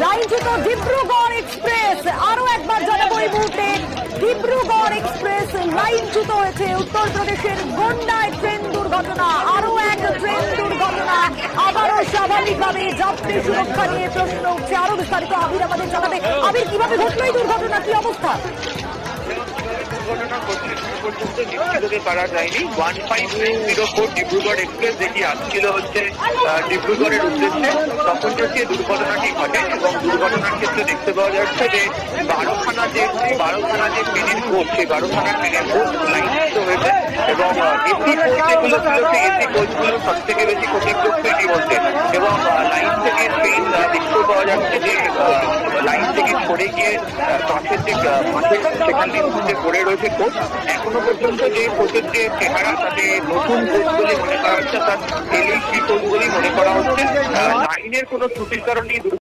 লাইনচ্যুত ডিব্রুগড় এক্সপ্রেস। আরো একবার জানাবো এই মুহূর্তে, ডিব্রুগড় এক্সপ্রেস লাইনচ্যুত হয়েছে। উত্তরপ্রদেশের গোন্ডায় ট্রেন দুর্ঘটনা, আরো এক ট্রেন দুর্ঘটনা। আবারও স্বাভাবিকভাবে যাত্রী সুরক্ষা নিয়ে প্রশ্ন উঠছে। আরো বিস্তারিত আবির আমাদের জানাবে। আবির, কিভাবে ঘটলো এই দুর্ঘটনা, কি অবস্থা? দুর্ঘটনা পর্যন্ত নিশ্চিতভাবে করা যায়নি। 1504 ডিব্রুগড় এক্সপ্রেস যেটি আসছিল হচ্ছে ডিব্রুগড়ের উদ্দেশ্যে, তখন হচ্ছে দুর্ঘটনাটি ঘটে এবং দুর্ঘটনার ক্ষেত্রে দেখতে পাওয়া যাচ্ছে যে 12খানা যে ট্রেনের কোচ, সেই 12খানা ট্রেনের কোচ লাইনচ্যুত হয়েছে এবং এসি কোচ যেগুলো ছিল সেই এসি কোচগুলো সব থেকে বেশি ক্ষতিগ্রস্ত ইতিমধ্যে। এবং লাইন থেকে ট্রেন দেখতে পাওয়া যাচ্ছে যে লাইন থেকে সরে গিয়ে পাশের যে মাঠে সেখান থেকে পড়ে রয়েছে কোচ। এখনো পর্যন্ত যে কোচের যে চেহারা, তাতে নতুন কোচ বলে মনে করা হচ্ছে, অর্থাৎ এলইসি কোচ বলেই মনে করা হচ্ছে। লাইনের কোনো ত্রুটির কারণে